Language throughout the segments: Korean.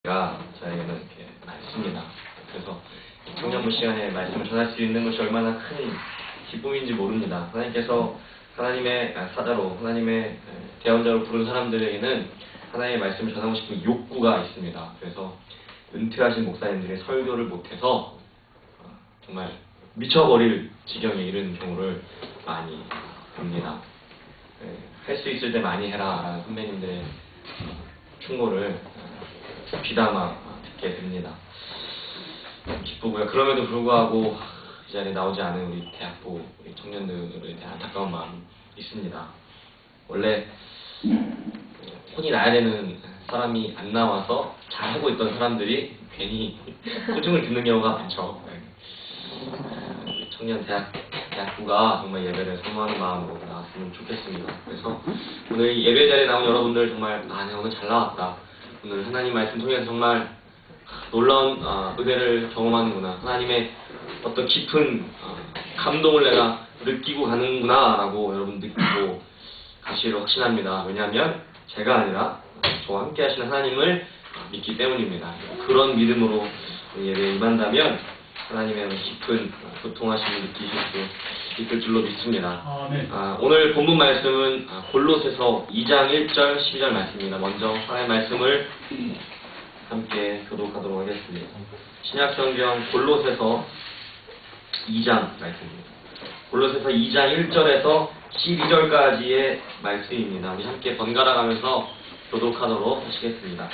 저에게는 이렇게 많습니다. 그래서 청년부 시간에 말씀을 전할 수 있는 것이 얼마나 큰 기쁨인지 모릅니다. 하나님께서 하나님의 사자로, 하나님의 대언자로 부른 사람들에게는 하나님의 말씀을 전하고 싶은 욕구가 있습니다. 그래서 은퇴하신 목사님들이 설교를 못해서 정말 미쳐버릴 지경에 이른 경우를 많이 봅니다. 할 수 있을 때 많이 해라 라는 선배님들의 충고를 귀담아 듣게 됩니다. 기쁘고요. 그럼에도 불구하고 이 자리에 나오지 않은 우리 대학부 우리 청년들에 대한 안타까운 마음이 있습니다. 원래 혼이 나야 되는 사람이 안 나와서 잘하고 있던 사람들이 괜히 호중을 듣는 경우가 많죠. 청년 대학부가 정말 예배를 사모하는 마음으로 나왔으면 좋겠습니다. 그래서 오늘 예배 자리에 나온 여러분들 정말 오늘 잘 나왔다. 오늘 하나님 말씀 통해서 정말 놀라운 은혜를 경험하는구나. 하나님의 어떤 깊은 감동을 내가 느끼고 가는구나 라고 여러분 느끼고 가시기를 확신합니다. 왜냐하면 제가 아니라 저와 함께 하시는 하나님을 믿기 때문입니다. 그런 믿음으로 예배에 임한다면 하나님의 깊은 고통하심을 느끼실 수 있을 줄로 믿습니다. 오늘 본문 말씀은 골로새서 2장 1절 12절 말씀입니다. 먼저 하나님의 말씀을 함께 교독하도록 하겠습니다. 신약성경 골로새서 2장 말씀입니다. 골로새서 2장 1절에서 12절까지의 말씀입니다. 우리 함께 번갈아 가면서 교독하도록 하시겠습니다.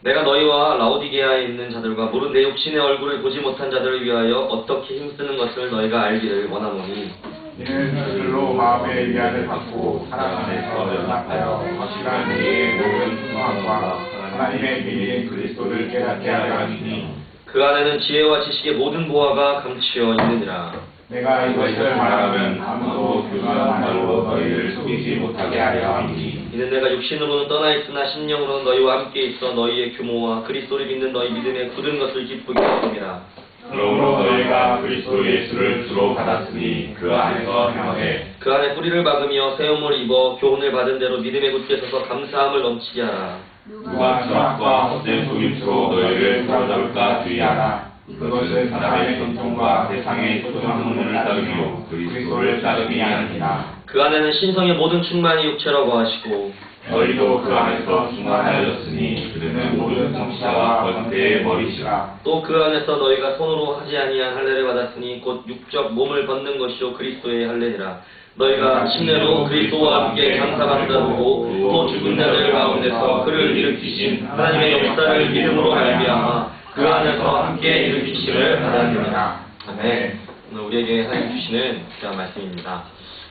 내가 너희와 라오디게아에 있는 자들과 무릇 내 육신의 얼굴을 보지 못한 자들을 위하여 어떻게 힘쓰는 것을 너희가 알기를 원하노니 이는 그들로 마음의 위안을 받고 사랑 안에서 연합하여 확실한 이의 모든 소망과 하나님의 비밀인 그리스도를 깨닫게 하려 하시니 그 안에는 지혜와 지식의 모든 보화가 감추어 있느니라. 내가 이것을 말하면 아무도 교만한 말로 너희를 속이지 못하게 하려 함이니 이는 내가 육신으로는 떠나 있으나 심령으로는 너희와 함께 있어 너희의 규모와 그리스도를 믿는 너희 믿음의 굳은 것을 기쁘게 하옵니다. 그러므로 너희가 그리스도 예수를 주로 받았으니 그 안에서 행하되 그 안에 뿌리를 박으며 세움을 입어 교훈을 받은 대로 믿음에 굳게 서서 감사함을 넘치게 하라. 누가 철학과 헛된 속임수로 너희를 사로잡을까 주의하라. 그것은 사람의 전통과 세상의 소중한 학문을 따르며 그리스도를 따르지 않으니라. 그 안에는 신성의 모든 충만이 육체라고 하시고 너희도 그 안에서 충만하였으니 그는 모든 통치자와 권세의 머리시라. 또 그 안에서 너희가 손으로 하지 아니한 할례를 받았으니 곧 육적 몸을 벗는 것이요 그리스도의 할례니라. 너희가 침례로 그리스도와 함께 장사받는다고 또 죽은 자들 가운데서 그를 일으키신 하나님의 역사를 믿음으로 말미암아 그 안에서 함께 일으키시를 바라느니라. 아멘. 오늘 우리에게 하나님 주시는 귀한 말씀입니다.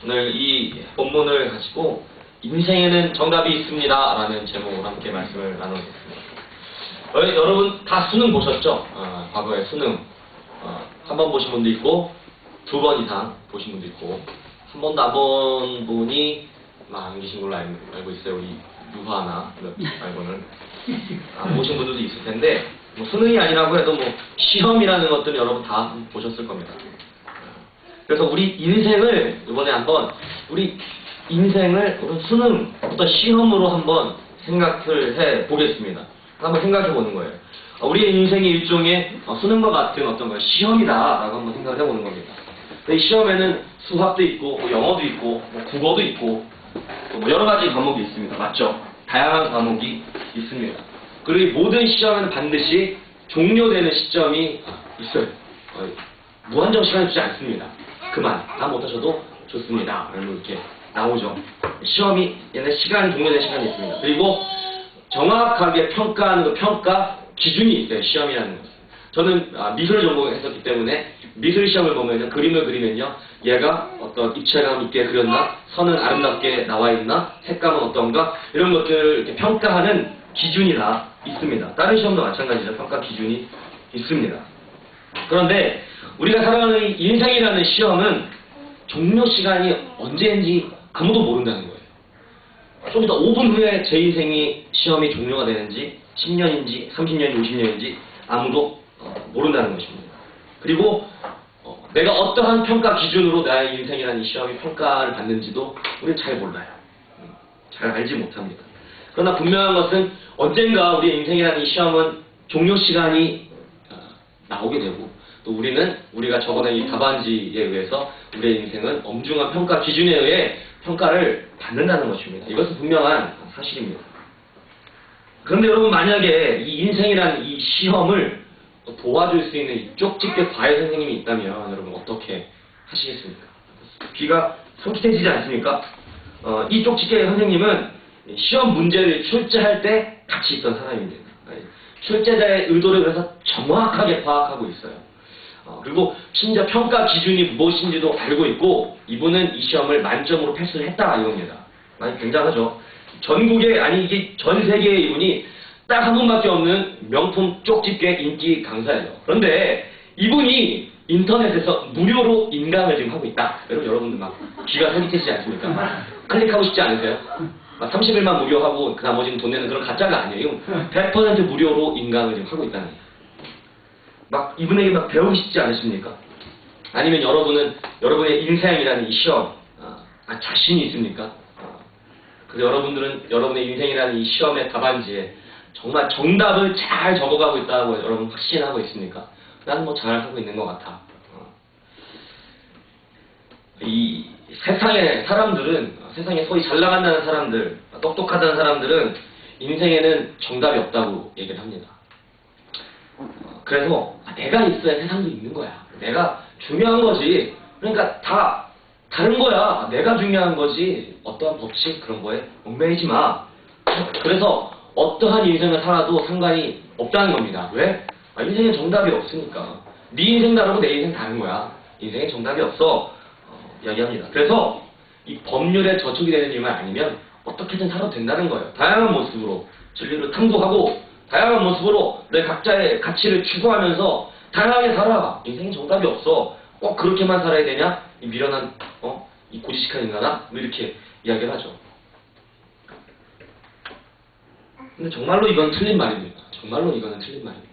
오늘 이 본문을 가지고 인생에는 정답이 있습니다 라는 제목으로 함께 말씀을 나누겠습니다. 여러분 다 수능 보셨죠? 과거에 수능 한 번 보신 분도 있고 2번 이상 보신 분도 있고 한 번도 안 본 분이 안 계신 걸로 알고 있어요. 우리 유화나 말고는 안 보신 분들도 있을 텐데 뭐 수능이 아니라고 해도 뭐 시험이라는 것들은 여러분 다 보셨을 겁니다. 그래서 우리 인생을 이번에 한번 우리 수능 어떤 시험으로 한번 생각을 해 보겠습니다. 한번 생각해 보는 거예요. 우리의 인생이 일종의 수능과 같은 어떤 걸 시험이다라고 한번 생각을 해 보는 겁니다. 이 시험에는 수학도 있고 뭐 영어도 있고 뭐 국어도 있고 뭐 여러 가지 과목이 있습니다. 맞죠? 다양한 과목이 있습니다. 그리고 이 모든 시험에는 반드시 종료되는 시점이 있어요. 무한정 시간을 주지 않습니다. 그만 다 못하셔도 좋습니다. 이렇게 나오죠. 시험이 옛날 시간 종료된 시간이 있습니다. 그리고 정확하게 평가하는 그 평가 기준이 있어요. 시험이라는 것은. 저는 미술 전공을 했었기 때문에 미술 시험을 보면 그림을 그리면요 얘가 어떤 입체감 있게 그렸나, 선은 아름답게 나와 있나, 색감은 어떤가 이런 것들을 이렇게 평가하는 기준이 다 있습니다. 다른 시험도 마찬가지죠. 평가 기준이 있습니다. 그런데 우리가 살아가는 이 인생이라는 시험은 종료 시간이 언제인지 아무도 모른다는 거예요. 좀 이따 5분 후에 제 인생이 시험이 종료가 되는지 10년인지 30년인지 50년인지 아무도 모른다는 것입니다. 그리고 내가 어떠한 평가 기준으로 나의 인생이라는 이 시험이 평가를 받는지도 우리는 잘 몰라요. 잘 알지 못합니다. 그러나 분명한 것은 언젠가 우리의 인생이라는 이 시험은 종료 시간이 나오게 되고 또 우리는 우리가 적어낸 이 답안지에 의해서 우리의 인생은 엄중한 평가 기준에 의해 평가를 받는다는 것입니다. 이것은 분명한 사실입니다. 그런데 여러분 만약에 이 인생이라는 이 시험을 도와줄 수 있는 이 쪽집게 과외 선생님이 있다면 여러분 어떻게 하시겠습니까? 귀가 솔깃해지지 않습니까? 이 쪽집게 선생님은 시험 문제를 출제할 때 같이 있던 사람입니다. 출제자의 의도를 그래서 정확하게 파악하고 있어요. 그리고 심지어 평가 기준이 무엇인지도 알고 있고 이분은 이 시험을 만점으로 패스를 했다 이겁니다. 많이 굉장하죠. 전국에 아니 이게 전 세계에 이분이 딱 한 분밖에 없는 명품 쪽집게 인기 강사예요. 그런데 이분이 인터넷에서 무료로 인강을 지금 하고 있다. 여러분들 막 귀가 솔깃해지지 않습니까? 클릭하고 싶지 않으세요? 막 30일만 무료하고 그 나머지는 돈 내는 그런 가짜가 아니에요. 100% 무료로 인강을 지금 하고 있다는 거예요. 막 이분에게 막 배우고 싶지 않으십니까? 아니면 여러분은 여러분의 인생이라는 이 시험 자신이 있습니까? 그래서 여러분들은 여러분의 인생이라는 이 시험의 답안지에 정말 정답을 잘 적어가고 있다고 여러분 확신하고 있습니까? 나는 뭐 잘하고 있는 것 같아. 이 세상의 사람들은 세상에 소위 잘 나간다는 사람들, 똑똑하다는 사람들은 인생에는 정답이 없다고 얘기를 합니다. 그래서 내가 있어야 세상도 있는 거야. 내가 중요한 거지. 그러니까 다 다른 거야. 내가 중요한 거지. 어떠한 법칙 그런 거에 얽매이지 마. 그래서 어떠한 인생을 살아도 상관이 없다는 겁니다. 왜? 인생에 정답이 없으니까. 네 인생 다르고 내 인생 다른 거야. 인생에 정답이 없어. 이야기합니다. 그래서 이 법률에 저촉이 되는 일만 아니면 어떻게든 살아도 된다는 거예요. 다양한 모습으로 진리를 탐구하고 다양한 모습으로 내 각자의 가치를 추구하면서 다양하게 살아. 인생에 정답이 없어. 꼭 그렇게만 살아야 되냐? 이 미련한 이 고지식한 인간아? 뭐 이렇게 이야기를 하죠. 근데 정말로 이건 틀린 말입니다. 정말로 이거는 틀린 말입니다.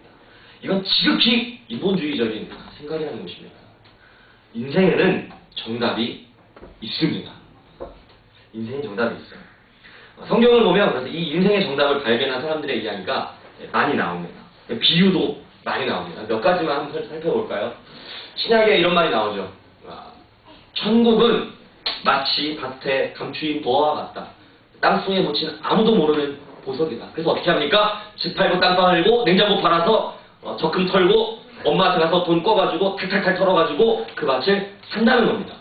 이건 지극히 인본주의적인 생각이라는 것입니다. 인생에는 정답이 있습니다. 인생에 정답이 있어요. 성경을 보면 그래서 이 인생의 정답을 발견한 사람들의 이야기가 많이 나옵니다. 비유도 많이 나옵니다. 몇 가지만 한번 살펴볼까요? 신약에 이런 말이 나오죠. 천국은 마치 밭에 감추인 보화와 같다. 땅속에 묻힌 아무도 모르는 보석이다. 그래서 어떻게 합니까? 집 팔고 땅 팔고 냉장고 팔아서 적금 털고 엄마한테 가서 돈 꿔가지고 탈탈탈 털어가지고 그 밭을 산다는 겁니다.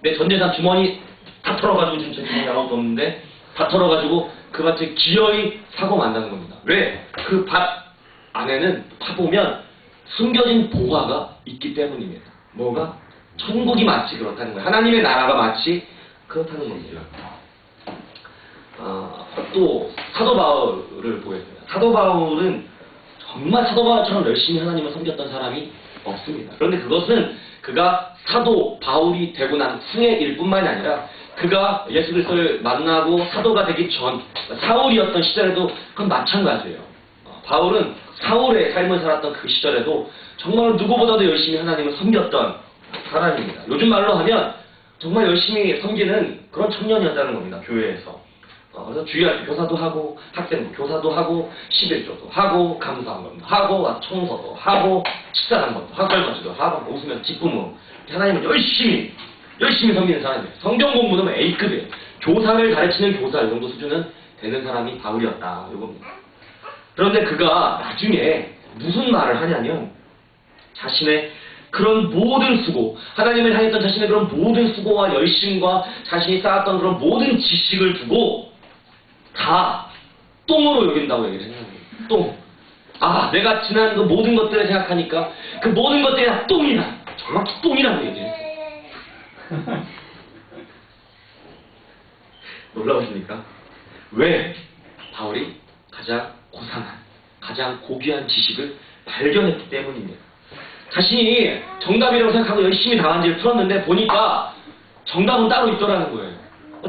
내 전재산 주머니 다 털어가지고 지금 제 주머니 아무것도 없는데 다 털어가지고 그 밭을 기어이 사고 만다는 겁니다. 왜? 그 밭 안에는 파보면 숨겨진 보화가 있기 때문입니다. 뭐가? 천국이 마치 그렇다는 거예요. 하나님의 나라가 마치 그렇다는 겁니다. 또 사도 바울을 보겠습니다. 사도 바울은 정말 사도 바울처럼 열심히 하나님을 섬겼던 사람이 없습니다. 그런데 그것은 그가 사도 바울이 되고 난 후의 일뿐만이 아니라 그가 예수 그리스도를 만나고 사도가 되기 전 사울이었던 시절에도 그건 마찬가지예요. 바울은 사울의 삶을 살았던 그 시절에도 정말 누구보다도 열심히 하나님을 섬겼던 사람입니다. 요즘 말로 하면 정말 열심히 섬기는 그런 청년이었다는 겁니다. 교회에서. 그래서 주일날 교사도 하고 학생도 교사도 하고 11조도 하고 감사한번도 하고 청소도 하고 식사한번도 하고 설거지도 하고 웃으면 기쁨으로 하나님을 열심히 섬기는 사람이에요. 성경 공부는 A급이에요. 교사를 가르치는 교사 이 정도 수준은 되는 사람이 바울이었다 이겁니다. 그런데 그가 나중에 무슨 말을 하냐면 자신의 그런 모든 수고, 하나님을 향했던 자신의 그런 모든 수고와 열심과 자신이 쌓았던 그런 모든 지식을 두고 다 똥으로 여긴다고 얘기를 했나요? 똥. 내가 지난 그 모든 것들을 생각하니까 그 모든 것들이 다 똥이다. 정확히 똥이라고 얘기를 했어요. 놀라우십니까? 왜? 바울이 가장 고상한, 가장 고귀한 지식을 발견했기 때문입니다. 자신이 정답이라고 생각하고 열심히 답안지를 풀었는데 보니까 정답은 따로 있더라는 거예요.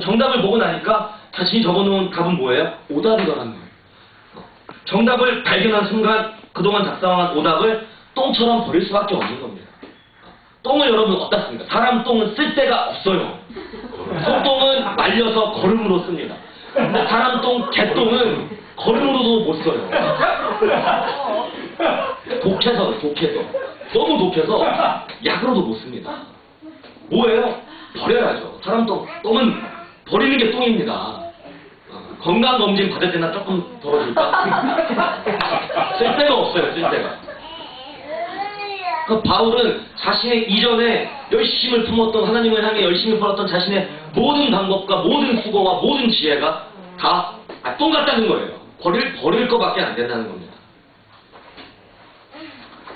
정답을 보고 나니까 자신이 적어놓은 답은 뭐예요? 오답이더라는 거예요. 정답을 발견한 순간 그동안 작성한 오답을 똥처럼 버릴 수밖에 없는 겁니다. 똥을 여러분 어떻습니까? 사람 똥은 쓸 데가 없어요. 소똥은 말려서 거름으로 씁니다. 근데 사람 똥, 개똥은 걸음으로도 못 써요. 독해서. 너무 독해서 약으로도 못 씁니다. 뭐예요? 버려야죠. 사람 똥은 버리는 게 똥입니다. 건강검진 받을 때나 조금 덜어줄까? 쓸데가 없어요, 쓸데가. 그 바울은 자신의 이전에 열심을 품었던, 하나님을 향해 열심히 품었던 자신의 모든 방법과 모든 수고와 모든 지혜가 다 똥 같다는 거예요. 버릴 거밖에 안 된다는 겁니다.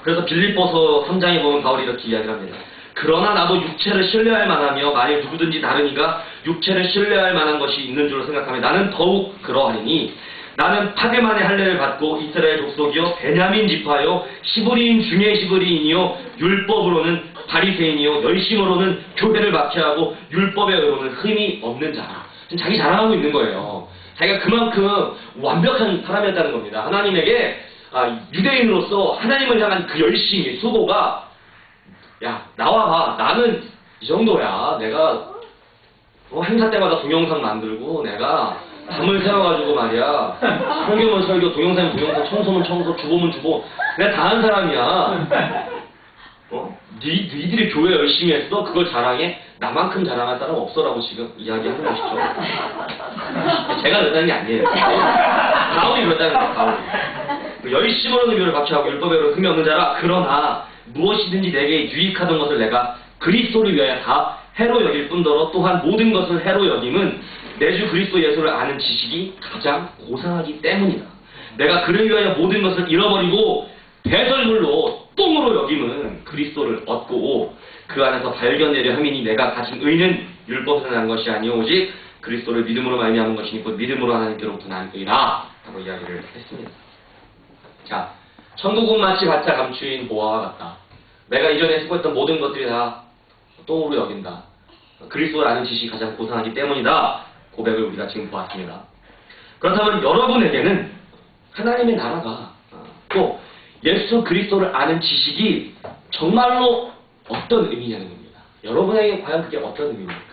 그래서 빌립보서 3장에 보면 바울이 이렇게 이야기를 합니다. 그러나 나도 육체를 신뢰할 만하며 만일 누구든지 다른 이가 육체를 신뢰할 만한 것이 있는 줄로 생각하면 나는 더욱 그러하리니 나는 파데만의 할례를 받고 이스라엘 족속이요 베냐민 지파요 히브리인 중에 히브리인이요 율법으로는 바리새인이요 열심으로는 교회를 박해하고 율법의 의로는 흠이 없는 자라. 지금 자기 자랑하고 있는 거예요. 자기가 그만큼 완벽한 사람이었다는 겁니다. 하나님에게 유대인으로서 하나님을 향한 그 열심이, 수고가 야 나와봐, 나는 이 정도야. 내가 행사 때마다 동영상 만들고 내가 담을 세워가지고 말이야 설교면 설교, 동영상이면 동영상, 청소면 청소, 주보면 주보, 내가 다 한 사람이야. 니들이 교회 열심히 했어? 그걸 자랑해? 나만큼 자랑할 사람 없어라고 지금 이야기하는 것이죠. 제가 그랬다는 게 아니에요. 바울이 그랬다는 거예요. 바울이. 열심으로는 교회를 박해하고 율법으로 흠이 없는 자라. 그러나 무엇이든지 내게 유익하던 것을 내가 그리스도를 위하여 다 해로 여길 뿐더러 또한 모든 것을 해로 여김은 내 주 그리스도 예수를 아는 지식이 가장 고상하기 때문이다. 내가 그를 위하여 모든 것을 잃어버리고 배설물로 똥으로 여김은 그리스도를 얻고 그 안에서 발견되려 함이니 내가 가진 의는 율법에서 난 것이 아니오 오직 그리스도를 믿음으로 말미암은 것이니 곧 믿음으로 하나님께로부터 난 의라 라고 이야기를 했습니다. 자, 천국은 마치 가짜 감추인 보화와 같다. 내가 이전에 수고했던 모든 것들이 다 똥으로 여긴다. 그리스도를 아는 지식이 가장 고상하기 때문이다. 고백을 우리가 지금 보았습니다. 그렇다면 여러분에게는 하나님의 나라가 또 예수 그리스도를 아는 지식이 정말로 어떤 의미냐는 겁니다. 여러분에게 과연 그게 어떤 의미입니까?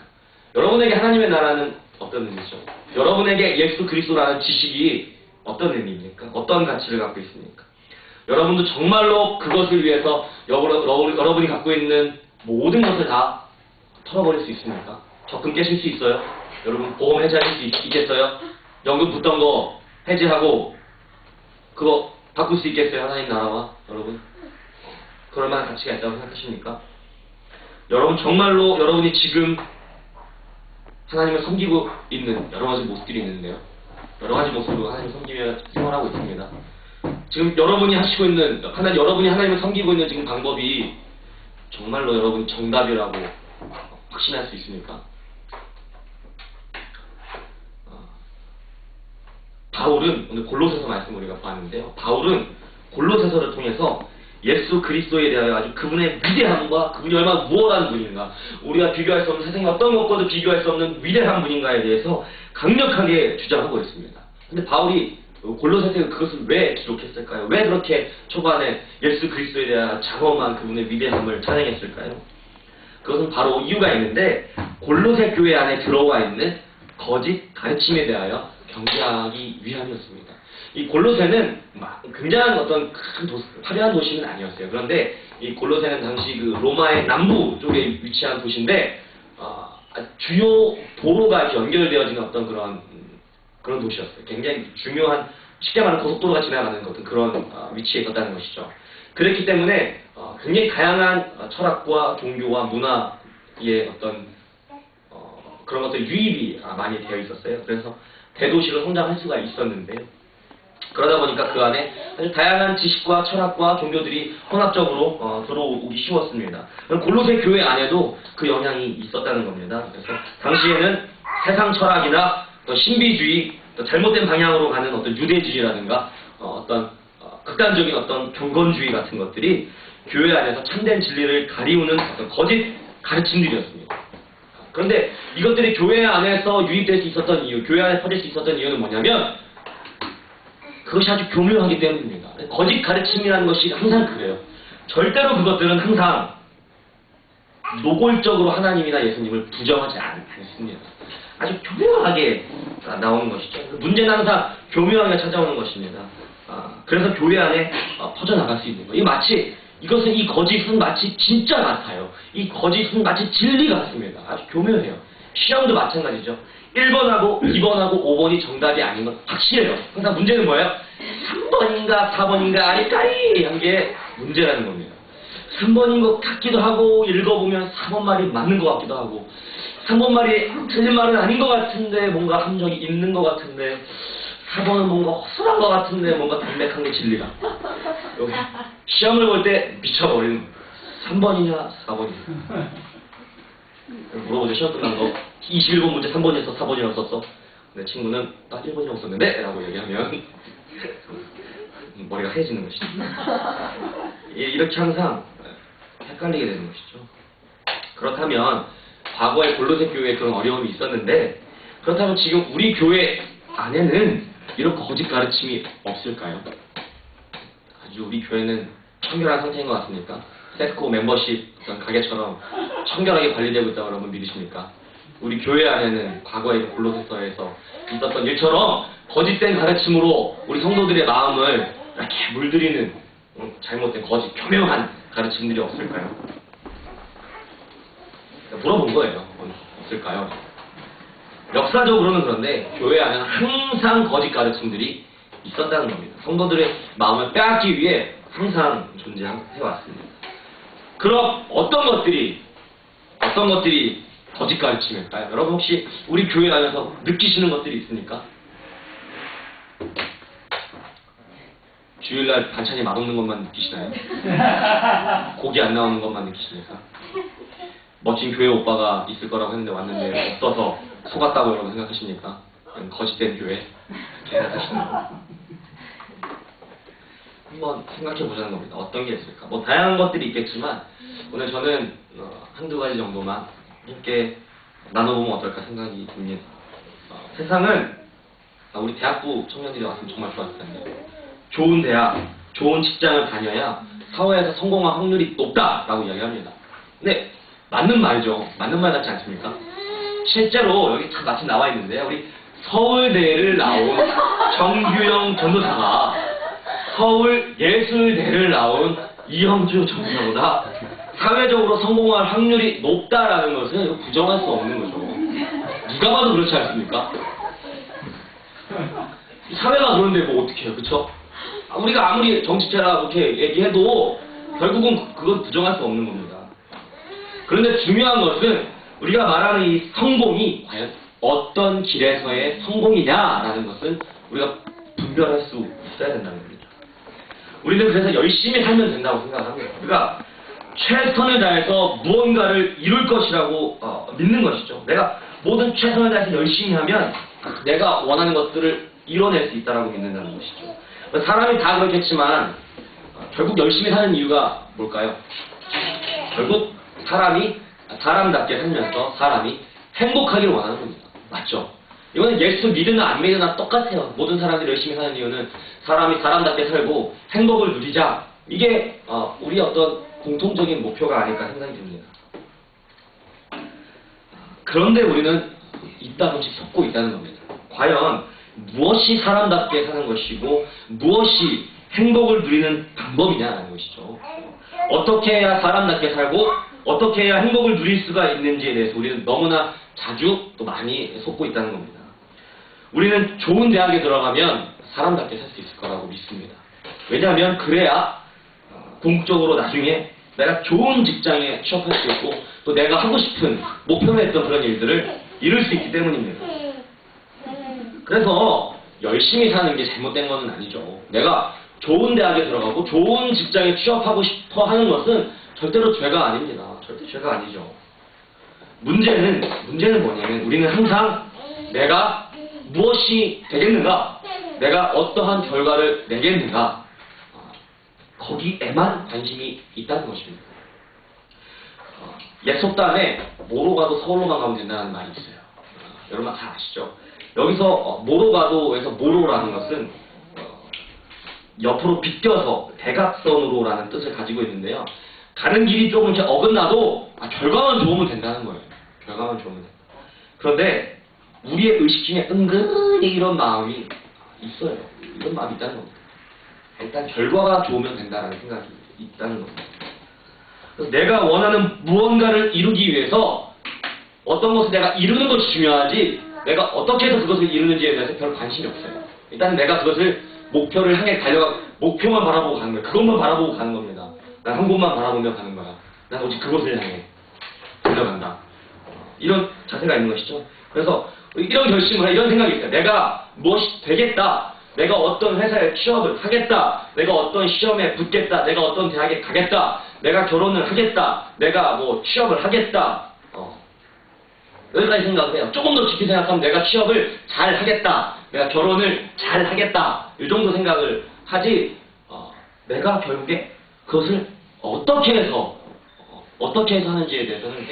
여러분에게 하나님의 나라는 어떤 의미죠? 여러분에게 예수 그리스도를 아는 지식이 어떤 의미입니까? 어떤 가치를 갖고 있습니까? 여러분도 정말로 그것을 위해서 여러분이 갖고 있는 모든 것을 다 털어버릴 수 있습니까? 적금 깨실 수 있어요? 여러분 보험 해지할 수 있겠어요? 연금 붙던 거 해지하고 그거 바꿀 수 있겠어요? 하나님 나라와 여러분? 그럴 만한 가치가 있다고 생각하십니까? 여러분 정말로 여러분이 지금 하나님을 섬기고 있는 여러 가지 모습들이 있는데요. 여러 가지 모습으로 하나님을 섬기며 생활하고 있습니다. 지금 여러분이 하시고 있는 여러분이 하나님을 섬기고 있는 지금 방법이 정말로 여러분이 정답이라고 확신할 수 있습니까? 바울은 오늘 골로새서 말씀 우리가 봤는데요. 바울은 골로새서를 통해서 예수 그리스도에 대하여 아주 그분의 위대함과 그분이 얼마나 무엇한 분인가, 우리가 비교할 수 없는 세상의 어떤 것과도 비교할 수 없는 위대한 분인가에 대해서 강력하게 주장하고 있습니다. 근데 바울이 골로새서에 그것을 왜 기록했을까요? 왜 그렇게 초반에 예수 그리스도에 대한 장엄한 그분의 위대함을 찬양했을까요? 그것은 바로 이유가 있는데 골로새 교회 안에 들어와 있는 거짓 가르침에 대하여 경계하기 위함이었습니다. 이 골로새는 굉장한 어떤 큰 화려한 도시는 아니었어요. 그런데 이 골로새는 당시 그 로마의 남부 쪽에 위치한 도시인데 주요 도로가 이렇게 연결되어지는 어떤 그런 도시였어요. 굉장히 중요한, 쉽게 말하면 고속도로가 지나가는 어떤 그런 위치에 있었다는 것이죠. 그렇기 때문에 굉장히 다양한 철학과 종교와 문화의 어떤 그런 것들 유입이 많이 되어 있었어요. 그래서 대도시로 성장할 수가 있었는데요. 그러다 보니까 그 안에 아주 다양한 지식과 철학과 종교들이 혼합적으로 들어오기 쉬웠습니다. 골로새 교회 안에도 그 영향이 있었다는 겁니다. 그래서 당시에는 세상 철학이나 또 신비주의, 또 잘못된 방향으로 가는 어떤 유대주의라든가 어떤 극단적인 어떤 경건주의 같은 것들이 교회 안에서 참된 진리를 가리우는 어떤 거짓 가르침들이었습니다. 그런데 이것들이 교회 안에서 유입될 수 있었던 이유, 교회 안에 퍼질 수 있었던 이유는 뭐냐면 그것이 아주 교묘하기 때문입니다. 거짓 가르침이라는 것이 항상 그래요. 절대로 그것들은 항상 노골적으로 하나님이나 예수님을 부정하지 않습니다. 아주 교묘하게 나오는 것이죠. 문제는 항상 교묘하게 찾아오는 것입니다. 그래서 교회 안에 퍼져나갈 수 있는 거예요. 이 거짓은 마치 진짜 같아요. 이 거짓은 마치 진리 같습니다. 아주 교묘해요. 시험도 마찬가지죠. 1번하고 2번하고 5번이 정답이 아닌 건 확실해요. 항상 문제는 뭐예요? 3번인가 4번인가 아리까리 한 게 문제라는 겁니다. 3번인 것 같기도 하고 읽어보면 4번 말이 맞는 것 같기도 하고 3번 말이 틀린 말은 아닌 것 같은데 뭔가 함정이 있는 것 같은데 4번은 뭔가 허술한 것 같은데 뭔가 담백한 게 진리가. 여기 시험을 볼 때 미쳐버리는 거예요. 3번이냐 4번이냐 물어보죠. 시험 끝난 거 21번 문제 3번이었어 4번이었었어. 내 친구는 나 1번이라고 썼는데 라고 얘기하면 머리가 하얘지는 것이죠. 이렇게 항상 헷갈리게 되는 것이죠. 그렇다면 과거에 골로새 교회에 그런 어려움이 있었는데 그렇다면 지금 우리 교회 안에는 이런 거짓 가르침이 없을까요? 아주 우리 교회는 청결한 상태인 것 같습니까? 세스코 멤버십 어떤 가게처럼 청결하게 관리되고 있다고 여러분 믿으십니까? 우리 교회 안에는 과거의 골로새서에서 있었던 일처럼 거짓된 가르침으로 우리 성도들의 마음을 이렇게 물들이는 잘못된 거짓 교묘한 가르침들이 없을까요? 물어본 거예요. 없을까요? 역사적으로는 그런데 교회 안에는 항상 거짓 가르침들이 있었다는 겁니다. 성도들의 마음을 빼앗기 위해 항상 존재해왔습니다. 그럼 어떤 것들이 거짓 가르침일까요? 여러분 혹시 우리 교회 안에서 느끼시는 것들이 있습니까? 주일날 반찬이 맛없는 것만 느끼시나요? 고기 안 나오는 것만 느끼십니까? 멋진 교회 오빠가 있을 거라고 했는데 왔는데 없어서 속았다고 여러분 생각하십니까? 거짓된 교회 생각하시는 거 한번 생각해보자는 겁니다. 어떤 게 있을까? 뭐 다양한 것들이 있겠지만 오늘 저는 한두 가지 정도만 함께 나눠보면 어떨까 생각이 듭니다. 세상은 우리 대학부 청년들이 왔으면 정말 좋았을 텐데 좋은 대학, 좋은 직장을 다녀야 사회에서 성공할 확률이 높다라고 이야기합니다. 근데 맞는 말이죠. 맞는 말 같지 않습니까? 실제로 여기 참 마침 나와 있는데 우리 서울대를 나온 정규영 전도사가 서울예술대를 나온 이영주 전도사보다 사회적으로 성공할 확률이 높다라는 것은 부정할 수 없는 거죠. 누가 봐도 그렇지 않습니까? 사회가 그런데 뭐 어떻게 해요, 그쵸? 우리가 아무리 정치체라 그렇게 얘기해도 결국은 그건 부정할 수 없는 겁니다. 그런데 중요한 것은 우리가 말하는 이 성공이 과연 어떤 길에서의 성공이냐라는 것은 우리가 분별할 수 있어야 된다는 겁니다. 우리는 그래서 열심히 살면 된다고 생각합니다. 우리가 최선을 다해서 무언가를 이룰 것이라고 믿는 것이죠. 내가 모든 최선을 다해서 열심히 하면 내가 원하는 것들을 이뤄낼 수 있다고 믿는다는 것이죠. 사람이 다 그렇겠지만 결국 열심히 사는 이유가 뭘까요? 결국 사람답게 살면서 사람이 행복하기를 원하는 겁니다. 맞죠? 이거는 예수 믿으나 안 믿으나 똑같아요. 모든 사람들이 열심히 사는 이유는 사람이 사람답게 살고 행복을 누리자. 이게 우리 어떤 공통적인 목표가 아닐까 생각이 듭니다. 그런데 우리는 있다든지 속고 있다는 겁니다. 과연 무엇이 사람답게 사는 것이고 무엇이 행복을 누리는 방법이냐는 것이죠. 어떻게 해야 사람답게 살고 어떻게 해야 행복을 누릴 수가 있는지에 대해서 우리는 너무나 자주 또 많이 속고 있다는 겁니다. 우리는 좋은 대학에 들어가면 사람답게 살 수 있을 거라고 믿습니다. 왜냐하면 그래야 궁극적으로 나중에 내가 좋은 직장에 취업할 수 있고 또 내가 하고 싶은 목표로 했던 그런 일들을 이룰 수 있기 때문입니다. 그래서 열심히 사는 게 잘못된 건 아니죠. 내가 좋은 대학에 들어가고 좋은 직장에 취업하고 싶어 하는 것은 절대로 죄가 아닙니다. 절대 죄가 아니죠. 문제는 뭐냐면 우리는 항상 내가 무엇이 되겠는가, 내가 어떠한 결과를 내겠는가, 거기에만 관심이 있다는 것입니다. 옛 속담에 뭐로 가도 서울로만 가면 된다는 말이 있어요. 여러분 다 아시죠? 여기서 뭐로 가도에서 뭐로라는 것은 옆으로 비껴서 대각선으로라는 뜻을 가지고 있는데요. 가는 길이 조금 어긋나도 결과만 좋으면 된다는 거예요. 결과만 좋으면 된다. 그런데 우리의 의식 중에 은근히 이런 마음이 있어요. 이런 마음이 있다는 겁니다. 일단 결과가 좋으면 된다는 생각이 있다는 겁니다. 그래서 내가 원하는 무언가를 이루기 위해서 어떤 것을 내가 이루는 것이 중요하지 내가 어떻게 해서 그것을 이루는지에 대해서 별 관심이 없어요. 일단 내가 그것을 목표를 향해 목표만 바라보고 가는 거예요. 그것만 바라보고 가는 겁니다. 난 한 곳만 바라보며 가는 거야. 난 오직 그것을 향해 달려간다. 이런 자세가 있는 것이죠. 그래서 이런 결심을 해, 이런 생각이 있어요. 내가 무엇이 되겠다. 내가 어떤 회사에 취업을 하겠다. 내가 어떤 시험에 붙겠다. 내가 어떤 대학에 가겠다. 내가 결혼을 하겠다. 내가 뭐 취업을 하겠다. 여기까지 생각을 해요. 조금 더 깊이 생각하면 내가 취업을 잘 하겠다. 내가 결혼을 잘 하겠다. 이 정도 생각을 하지, 내가 결국에 그것을 어떻게 해서 하는지에 대해서는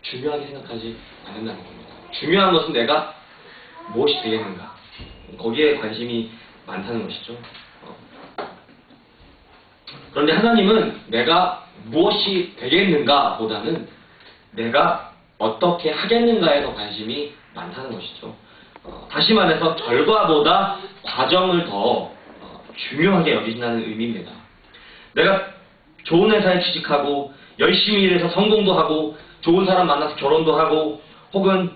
중요하게 생각하지 않는다는 겁니다. 중요한 것은 내가 무엇이 되겠는가. 거기에 관심이 많다는 것이죠. 그런데 하나님은 내가 무엇이 되겠는가 보다는 내가 어떻게 하겠는가에 더 관심이 많다는 것이죠. 다시 말해서 결과보다 과정을 더 중요하게 여기신다는 의미입니다. 내가 좋은 회사에 취직하고 열심히 일해서 성공도 하고 좋은 사람 만나서 결혼도 하고 혹은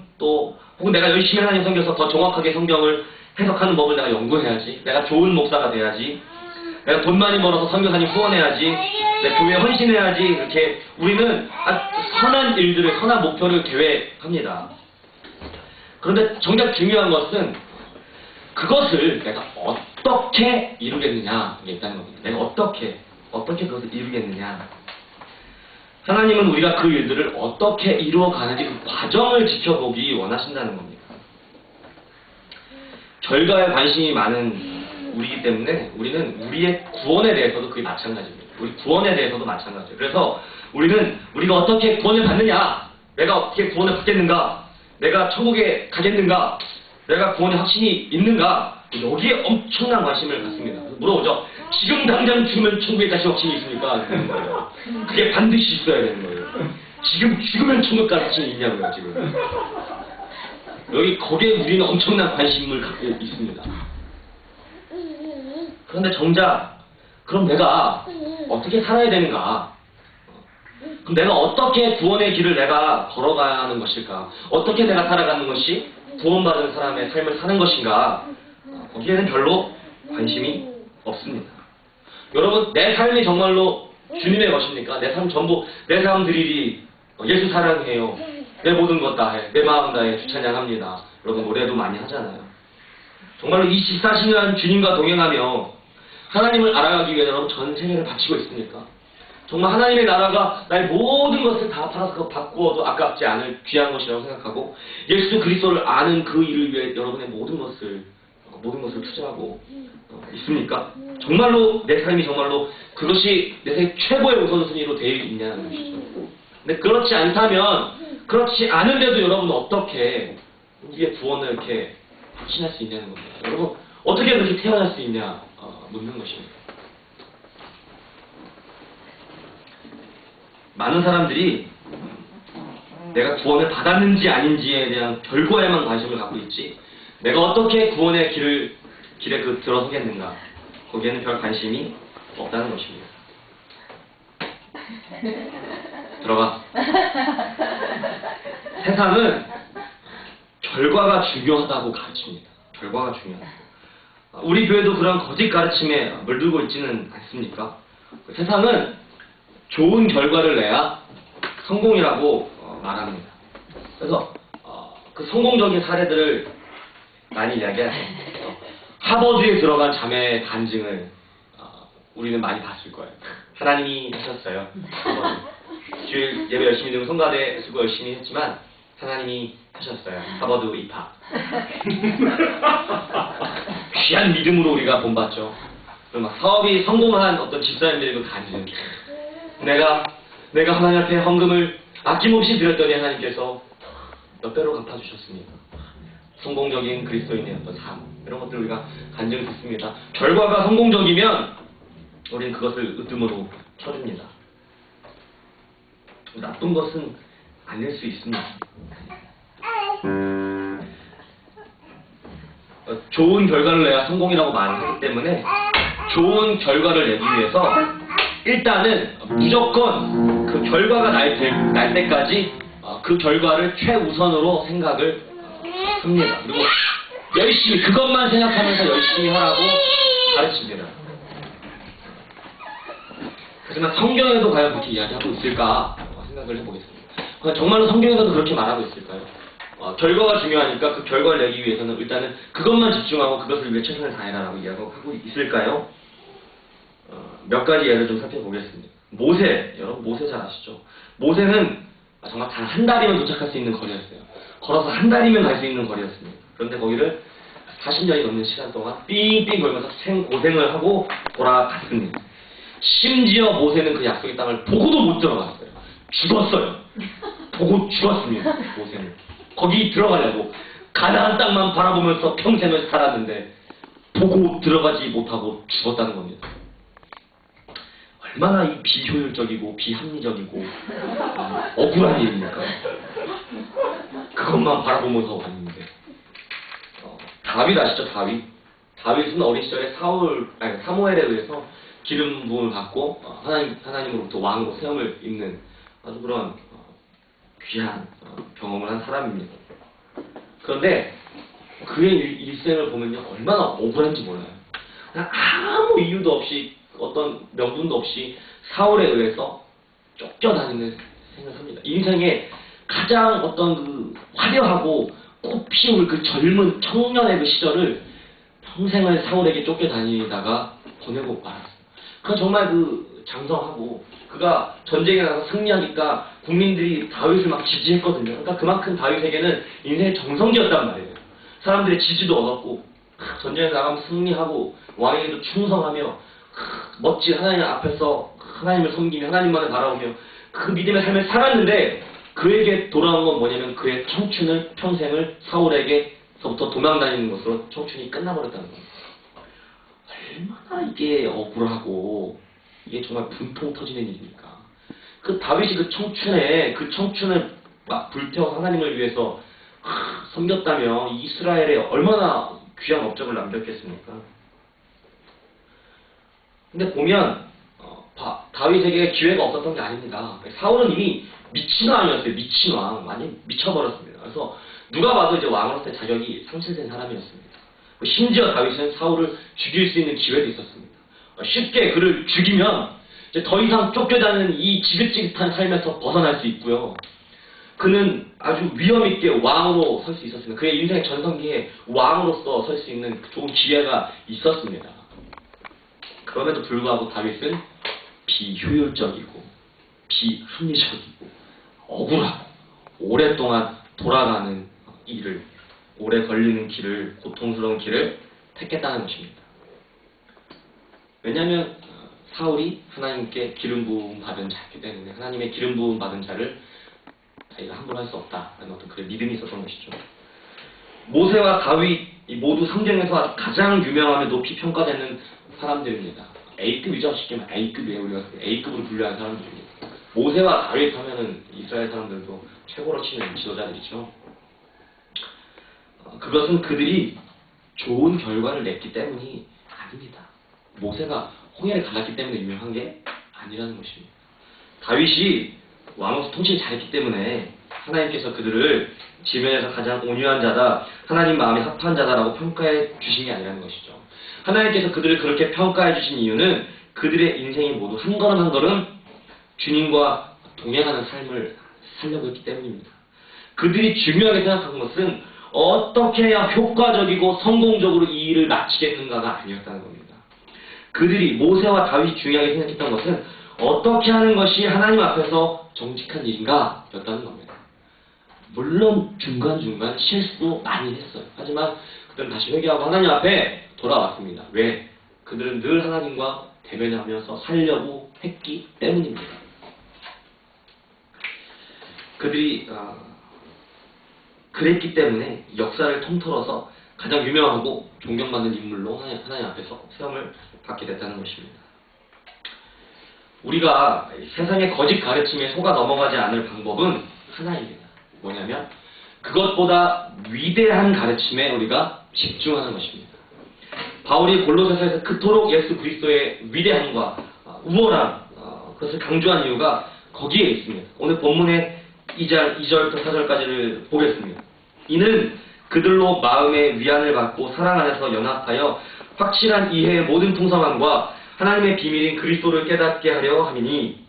내가 열심히 하나님 섬겨서 더 정확하게 성경을 해석하는 법을 내가 연구해야지. 내가 좋은 목사가 돼야지. 내가 돈 많이 벌어서 선교사님 후원해야지. 내 교회에 헌신해야지. 이렇게 우리는 선한 일들을, 선한 목표를 계획합니다. 그런데 정작 중요한 것은 그것을 내가 어떻게 이루겠느냐 이게 있다는 겁니다. 내가 어떻게 그것을 이루겠느냐. 하나님은 우리가 그 일들을 어떻게 이루어가는지 그 과정을 지켜보기 원하신다는 겁니다. 결과에 관심이 많은 우리이기 때문에 우리는 우리의 구원에 대해서도 그게 마찬가지입니다. 우리 구원에 대해서도 마찬가지예요. 그래서 우리가 어떻게 구원을 받느냐, 내가 어떻게 구원을 받겠는가, 내가 천국에 가겠는가, 내가 구원의 확신이 있는가, 여기에 엄청난 관심을 갖습니다. 물어보죠. 지금 당장 죽으면 천국에 가실 확신이 있습니까? 그런 거예요. 그게 반드시 있어야 되는 거예요. 지금 죽으면 천국 갈 확신이 있냐고요, 지금. 거기에 우리는 엄청난 관심을 갖고 있습니다. 그런데 정작 그럼 내가 어떻게 살아야 되는가? 그럼 내가 어떻게 구원의 길을 내가 걸어가는 것일까? 어떻게 내가 살아가는 것이 구원받은 사람의 삶을 사는 것인가? 거기에는 별로 관심이 없습니다. 여러분, 내 삶이 정말로 주님의 것입니까? 내 삶 전부, 내 삶 드리리, 예수 사랑해요. 내 모든 것 다해, 내 마음 다해, 주 찬양합니다. 여러분, 노래도 많이 하잖아요. 정말로 이 14시간 주님과 동행하며 하나님을 알아가기 위해 여러분 전 생애를 바치고 있습니까? 정말 하나님의 나라가 나의 모든 것을 다 팔아서 바꾸어도 아깝지 않을 귀한 것이라고 생각하고 예수 그리스도를 아는 그 일을 위해 여러분의 모든 것을 투자하고 있습니까? 정말로 내 삶이 정말로 그것이 내 삶 최고의 우선순위로 되어 있냐는 것이죠. 근데 그렇지 않은데도 여러분 어떻게 우리의 구원을 이렇게 확신할 수 있냐는 겁니다. 여러분 어떻게 그렇게 태어날 수 있냐 묻는 것입니다. 많은 사람들이 내가 구원을 받았는지 아닌지에 대한 결과에만 관심을 갖고 있지 내가 어떻게 구원의 길에 들어서겠는가 거기에는 별 관심이 없다는 것입니다. 들어가. 세상은 결과가 중요하다고 가르칩니다. 결과가 중요하다. 우리 교회도 그런 거짓 가르침에 물들고 있지는 않습니까? 세상은 좋은 결과를 내야 성공이라고 말합니다. 그래서 그 성공적인 사례들을 많이 이야기하죠. 하버드에 들어간 자매의 간증을 우리는 많이 봤을 거예요. 하나님이 하셨어요. 주일 예배 열심히 드리고 성가대 수고 열심히 했지만 하나님이 하셨어요. 하버드 입학. 귀한 믿음으로 우리가 본받죠. 그리고 막 사업이 성공한 어떤 집사님들의 그 간증. 내가 하나님 앞에 헌금을 아낌없이 드렸더니 하나님께서 몇 배로 갚아주셨습니다. 성공적인 그리스도인의 어떤 삶 이런 것들 우리가 간증을 듣습니다. 결과가 성공적이면 우리는 그것을 으뜸으로 쳐줍니다. 나쁜 것은 아닐 수 있습니다. 좋은 결과를 내야 성공이라고 말하기 때문에 좋은 결과를 내기 위해서 일단은 무조건 그 결과가 날 때까지 그 결과를 최우선으로 생각을 합니다. 그리고 열심히 그것만 생각하면서 열심히 하라고 가르칩니다. 하지만 성경에도 과연 그렇게 이야기하고 있을까 생각을 해보겠습니다. 정말로 성경에서도 그렇게 말하고 있을까요? 결과가 중요하니까 그 결과를 내기 위해서는 일단은 그것만 집중하고 그것을 위해 최선을 다해라라고 이야기하고 있을까요? 몇 가지 예를 좀 살펴보겠습니다. 모세, 여러분 모세 잘 아시죠? 모세는 정말 단 한 달이면 도착할 수 있는 거리였어요. 걸어서 한 달이면 갈 수 있는 거리였습니다. 그런데 거기를 40년이 넘는 시간 동안 삥삥 걸면서 생고생을 하고 돌아갔습니다. 심지어 모세는 그 약속의 땅을 보고도 못 들어갔어요. 죽었어요. 보고 죽었습니다. 모세는. 거기 들어가려고 가나안 땅만 바라보면서 평생을 살았는데 보고 들어가지 못하고 죽었다는 겁니다. 얼마나 이 비효율적이고 비합리적이고 억울한 일입니까? 그것만 바라보면서 왔는데. 다윗 아시죠? 다윗은 어린 시절에 사무엘에 의해서 기름 부음을 받고 하나님으로부터 왕으로 세움을 입는 아주 그런 귀한 경험을 한 사람입니다. 그런데 그의 일생을 보면요 얼마나 억울한지 몰라요. 그냥 아무 이유도 없이 어떤 명분도 없이 사울에 의해서 쫓겨다니는 생각합니다. 인생에 가장 어떤 그 화려하고 꽃피울 그 젊은 청년의 그 시절을 평생을 사울에게 쫓겨다니다가 보내고 말았어요. 그가 정말 그 장성하고 그가 전쟁에 나가서 승리하니까 국민들이 다윗을 막 지지했거든요. 그러니까 그만큼 다윗에게는 인생의 정성기였단 말이에요. 사람들의 지지도 얻었고 전쟁에 나가면 승리하고 왕에게도 충성하며 멋진 하나님 앞에서 하나님을 섬기며 하나님만을 바라보며 그 믿음의 삶을 살았는데 그에게 돌아온 건 뭐냐면 그의 청춘을 평생을 사울에게서부터 도망다니는 것으로 청춘이 끝나버렸다는 겁니다. 얼마나 이게 억울하고 이게 정말 분통 터지는 일입니까? 그 다윗이 그 청춘을 막 불태워 하나님을 위해서 섬겼다면 이스라엘에 얼마나 귀한 업적을 남겼겠습니까? 근데 보면 다윗에게 기회가 없었던 게 아닙니다. 사울은 이미 미친 왕이었어요. 미친 왕. 완전히 미쳐버렸습니다. 그래서 누가 봐도 이제 왕으로서의 자격이 상실된 사람이었습니다. 심지어 다윗은 사울을 죽일 수 있는 기회도 있었습니다. 쉽게 그를 죽이면 이제 더 이상 쫓겨다니는 이 지긋지긋한 삶에서 벗어날 수 있고요. 그는 아주 위험있게 왕으로 설 수 있었습니다. 그의 인생의 전성기에 왕으로서 설 수 있는 좋은 기회가 있었습니다. 그럼에도 불구하고 다윗은 비효율적이고 비합리적이고 억울하고 오랫동안 돌아가는 일을 오래 걸리는 길을 고통스러운 길을 택했다는 것입니다. 왜냐하면 사울이 하나님께 기름 부음 받은 자이기 때문에 하나님의 기름 부음 받은 자를 자기가 함부로 할 수 없다라는 어떤 그런 믿음이 있었던 것이죠. 모세와 다윗 모두 성경에서 가장 유명하며 높이 평가되는 사람들입니다. A급이죠. 쉽게 말하면 A급이에요. 우리가 A급으로 분류하는 사람들입니다. 모세와 다윗 하면은 이스라엘 사람들도 최고로 치는 지도자들이죠. 그것은 그들이 좋은 결과를 냈기 때문이 아닙니다. 모세가 홍해를 갈랐기 때문에 유명한 게 아니라는 것입니다. 다윗이 왕으로서 통치를 잘했기 때문에 하나님께서 그들을 지면에서 가장 온유한 자다, 하나님 마음에 합한 자다라고 평가해 주신 게 아니라는 것이죠. 하나님께서 그들을 그렇게 평가해 주신 이유는 그들의 인생이 모두 한 걸음 한 걸음 주님과 동행하는 삶을 살려고 했기 때문입니다. 그들이 중요하게 생각한 것은 어떻게 해야 효과적이고 성공적으로 이 일을 마치겠는가가 아니었다는 겁니다. 그들이 모세와 다윗이 중요하게 생각했던 것은 어떻게 하는 것이 하나님 앞에서 정직한 일인가 였다는 겁니다. 물론 중간중간 실수도 많이 했어요. 하지만 그들은 다시 회개하고 하나님 앞에 돌아왔습니다. 왜? 그들은 늘 하나님과 대면하면서 살려고 했기 때문입니다. 그들이 그랬기 때문에 역사를 통틀어서 가장 유명하고 존경받는 인물로 하나님 앞에서 세움을 받게 됐다는 것입니다. 우리가 세상의 거짓 가르침에 속아 넘어가지 않을 방법은 하나입니다. 뭐냐면 그것보다 위대한 가르침에 우리가 집중하는 것입니다. 바울이 골로새서에서 그토록 예수 그리스도의 위대함과 우월함 그것을 강조한 이유가 거기에 있습니다. 오늘 본문의 2절부터 4절까지를 보겠습니다. 이는 그들로 마음의 위안을 받고 사랑 안에서 연합하여 확실한 이해의 모든 풍성함과 하나님의 비밀인 그리스도를 깨닫게 하려 함이니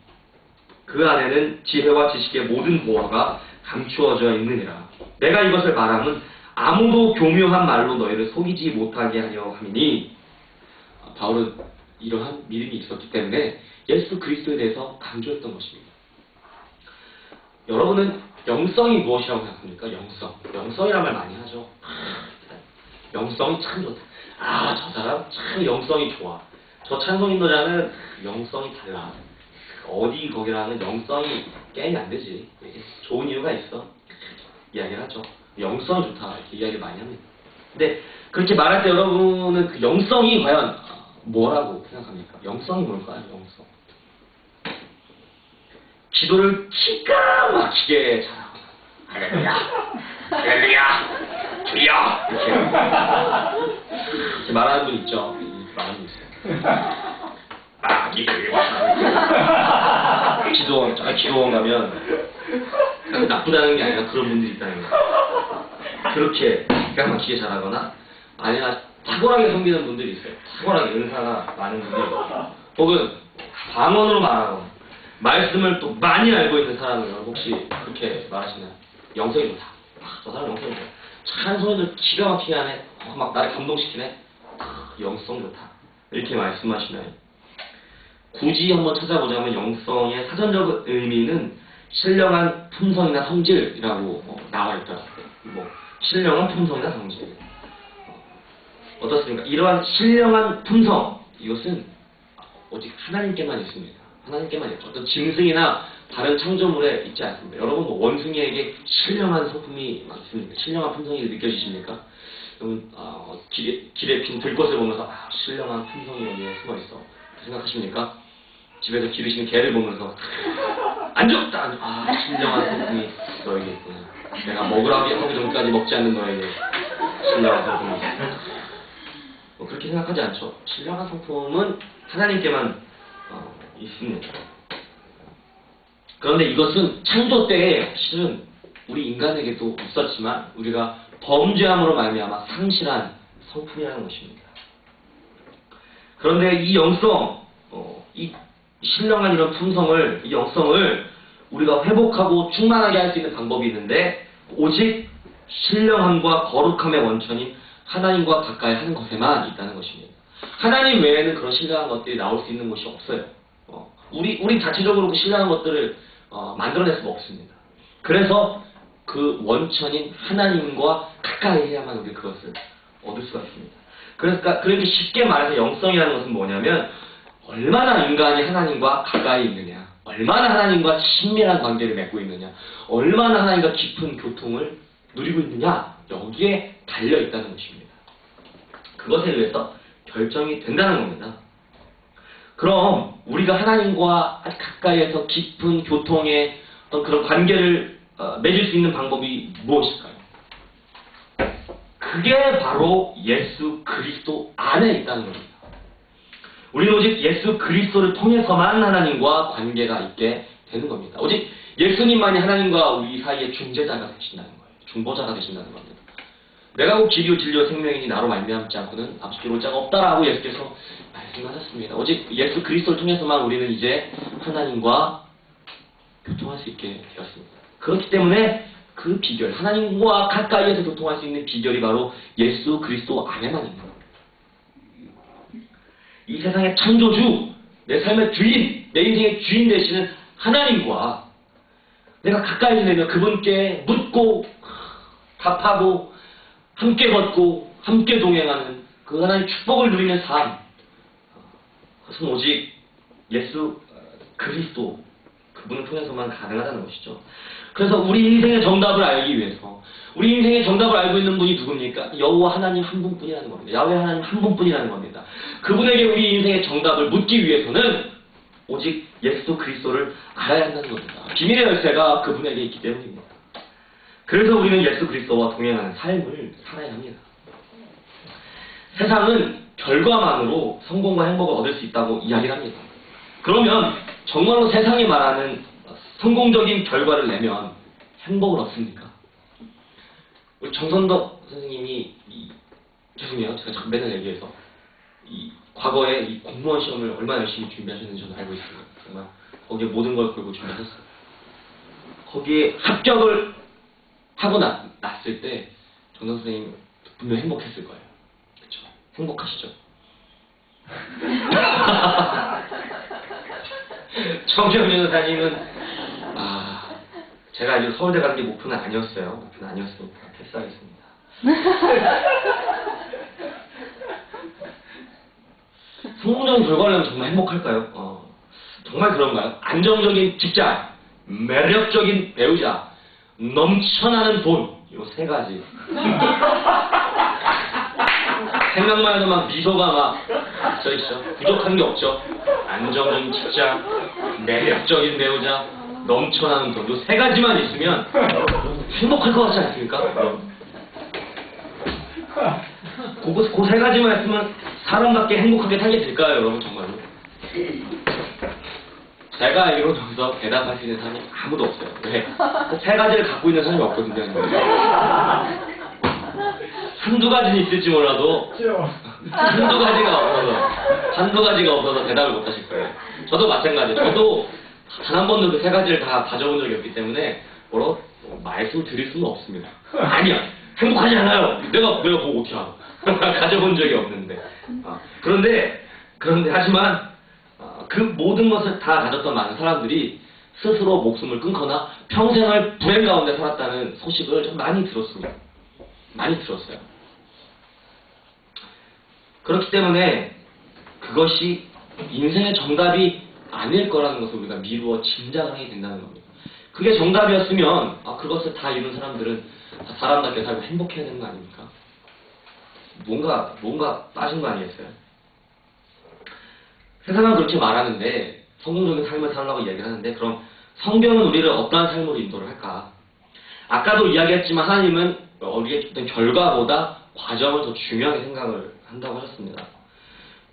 그 안에는 지혜와 지식의 모든 보화가 감추어져 있느니라. 내가 이것을 말함은 아무도 교묘한 말로 너희를 속이지 못하게 하려 함이니 바울은 이러한 믿음이 있었기 때문에 예수 그리스도에 대해서 강조했던 것입니다. 여러분은 영성이 무엇이라고 생각합니까? 영성이란 말 많이 하죠. 영성이 참 좋다. 저 사람 참 영성이 좋아. 저 찬송인도자는 영성이 달라. 어디 거기라는 영성이 게임이 안 되지. 좋은 이유가 있어. 이야기를 하죠. 영성이 좋다. 이렇게 이야기 많이 합니다. 근데 그렇게 말할 때 여러분은 그 영성이 과연 뭐라고 생각합니까? 영성이 뭘까요? 영성. 기도를 기가 막히게 잘하고 할렐루야, 할렐루야, 주여 이렇게 말하는 분 있죠. 말하는 분 있어요. 기도원 가면 나쁘다는 게 아니라 그런 분들이 있다는 거예요. 그렇게 기가 막히게 잘하거나 아니면 탁월하게 섬기는 분들이 있어요. 탁월하게 은사가 많은 분들이 있어요. 혹은 방언으로 말하거나 말씀을 또 많이 알고 있는 사람을 혹시 그렇게 말하시나요? 영성이 좋다. 저 사람 영성이 좋다. 찬송이들 기가 막히게 하네. 막 나를 감동시키네. 영성 좋다. 이렇게 말씀하시나요? 굳이 한번 찾아보자면 영성의 사전적 의미는 신령한 품성이나 성질이라고 나와 있더라고요. 신령한 품성이나 성질. 어떻습니까? 이러한 신령한 품성, 이것은 오직 하나님께만 있습니다. 하나님께만 있죠. 어떤 짐승이나 다른 창조물에 있지 않습니다. 여러분 원숭이에게 신령한 성품이 있습니까? 신령한 품성이 느껴지십니까? 여러분 길에 핀 들꽃을 보면서 신령한 품성이 여기에 숨어있어 생각하십니까? 집에서 기르시는 개를 보면서 안 죽었다! 신령한 성품이 너에게 있구나. 내가 먹으라고 하기 전까지 먹지 않는 너에게 신령한 성품이 있어. 그렇게 생각하지 않죠. 신령한 성품은 하나님께만 있습니다. 그런데 이것은 창조 때에 실은 우리 인간에게도 있었지만 우리가 범죄함으로 말미암아 상실한 성품이라는 것입니다. 그런데 이 영성, 이 신령한 이런 품성을, 이 영성을 우리가 회복하고 충만하게 할 수 있는 방법이 있는데 오직 신령함과 거룩함의 원천인 하나님과 가까이 하는 것에만 있다는 것입니다. 하나님 외에는 그런 신령한 것들이 나올 수 있는 곳이 없어요. 우리 자체적으로 그 신령한 것들을 만들어낼 수가 없습니다. 그래서 그 원천인 하나님과 가까이 해야만 우리 그것을 얻을 수가 있습니다. 그러니까 쉽게 말해서 영성이라는 것은 뭐냐면 얼마나 인간이 하나님과 가까이 있느냐, 얼마나 하나님과 친밀한 관계를 맺고 있느냐, 얼마나 하나님과 깊은 교통을 누리고 있느냐, 여기에 달려있다는 것입니다. 그것에 의해서 결정이 된다는 겁니다. 그럼 우리가 하나님과 아주 가까이에서 깊은 교통의 어떤 그런 관계를 맺을 수 있는 방법이 무엇일까요? 그게 바로 예수 그리스도 안에 있다는 겁니다. 우리는 오직 예수 그리스도를 통해서만 하나님과 관계가 있게 되는 겁니다. 오직 예수님만이 하나님과 우리 사이의 중재자가 되신다는 거예요. 중보자가 되신다는 겁니다. 내가 곧 길이요 진리요 생명이니 나로 말미암지 않고는 아버지께 올 자가 없다라고 예수께서 말씀하셨습니다. 오직 예수 그리스도를 통해서만 우리는 이제 하나님과 교통할 수 있게 되었습니다. 그렇기 때문에 그 비결, 하나님과 가까이에서 교통할 수 있는 비결이 바로 예수 그리스도 안에만 있는 겁니다. 이 세상의 창조주, 내 삶의 주인, 내 인생의 주인 되시는 하나님과 내가 가까이 지내며 그분께 묻고 답하고 함께 걷고 함께 동행하는 그 하나님의 축복을 누리는 삶, 그것은 오직 예수 그리스도 그분을 통해서만 가능하다는 것이죠. 그래서 우리 인생의 정답을 알기 위해서 우리 인생의 정답을 알고 있는 분이 누굽니까? 여호와 하나님 한 분뿐이라는 겁니다. 야훼 하나님 한 분뿐이라는 겁니다. 그분에게 우리 인생의 정답을 묻기 위해서는 오직 예수 그리스도를 알아야 한다는 겁니다. 비밀의 열쇠가 그분에게 있기 때문입니다. 그래서 우리는 예수 그리스도와 동행하는 삶을 살아야 합니다. 세상은 결과만으로 성공과 행복을 얻을 수 있다고 이야기를 합니다. 그러면 정말로 세상이 말하는 성공적인 결과를 내면 행복을 얻습니까? 우리 정선덕 선생님이 죄송해요. 제가 자꾸 맨날 얘기해서 과거에 이 공무원 시험을 얼마나 열심히 준비하셨는지 저는 알고 있습니다. 정말 거기에 모든 걸 걸고 준비하셨어요. 거기에 합격을 하고 났을 때 정선덕 선생님 분명 행복했을 거예요. 그렇죠? 행복하시죠? 정재훈 변호사님은 제가 알기로 서울대 가는 게 목표는 아니었어요. 목표는 아니었으니까 패스하겠습니다. 성공적인 결과를 내면 정말 행복할까요? 정말 그런가요? 안정적인 직장, 매력적인 배우자, 넘쳐나는 돈, 이 세 가지. 생각만 해도 막 미소가 막 져있죠. 부족한 게 없죠. 안정적인 직장, 매력적인 배우자, 넘쳐나는 돈, 이 세 가지만 있으면 행복할 것 같지 않습니까? 그 세 가지만 있으면 사람답게 행복하게 살게 될까요, 여러분? 정말로? 제가 알기로 여기서 대답할 수 있는 사람이 아무도 없어요. 왜? 세 가지를 갖고 있는 사람이 없거든요. 한두 가지는 있을지 몰라도 한두 가지가 없어서 대답을 못 하실 거예요. 저도 마찬가지예요. 저도 단 한 번도 그 세 가지를 다 가져본 적이 없기 때문에 말씀을 드릴 수는 없습니다. 아니야, 행복하지 않아요. 내가 그거 어떻게 알아? 가져본 적이 없는데. 그런데 하지만 그 모든 것을 다 가졌던 많은 사람들이 스스로 목숨을 끊거나 평생을 불행 가운데 살았다는 소식을 좀 많이 들었습니다. 많이 들었어요. 그렇기 때문에 그것이 인생의 정답이 아닐 거라는 것을 우리가 미루어 짐작을 하게 된다는 겁니다. 그게 정답이었으면 그것을 다 이룬 사람들은 다 사람답게 살고 행복해야 되는 거 아닙니까? 뭔가 빠진 거 아니겠어요? 세상은 그렇게 말하는데 성공적인 삶을 살라고 이야기를 하는데 그럼 성경은 우리를 어떠한 삶으로 인도를 할까? 아까도 이야기했지만 하나님은 우리의 어떤 결과보다 과정을 더 중요하게 생각을 한다고 하셨습니다.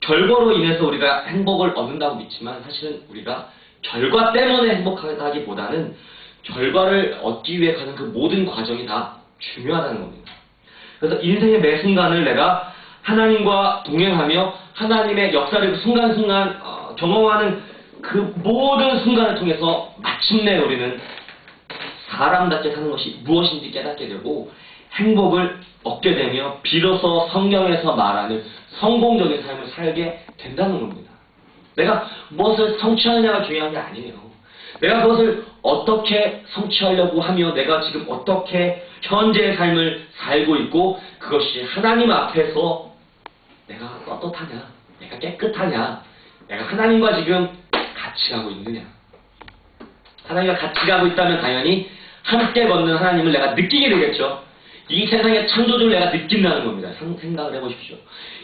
결과로 인해서 우리가 행복을 얻는다고 믿지만 사실은 우리가 결과 때문에 행복하다기보다는 결과를 얻기 위해 가는 그 모든 과정이 다 중요하다는 겁니다. 그래서 인생의 매 순간을 내가 하나님과 동행하며 하나님의 역사를 그 순간순간 경험하는 그 모든 순간을 통해서 마침내 우리는 사람답게 사는 것이 무엇인지 깨닫게 되고 행복을 얻게 되며 비로소 성경에서 말하는 성공적인 삶을 살게 된다는 겁니다. 내가 무엇을 성취하느냐가 중요한 게 아니에요. 내가 그것을 어떻게 성취하려고 하며 내가 지금 어떻게 현재의 삶을 살고 있고 그것이 하나님 앞에서 내가 떳떳하냐, 내가 깨끗하냐, 내가 하나님과 지금 같이 가고 있느냐. 하나님과 같이 가고 있다면 당연히 함께 걷는 하나님을 내가 느끼게 되겠죠. 이 세상의 창조주를 내가 느낀다는 겁니다. 생각을 해보십시오.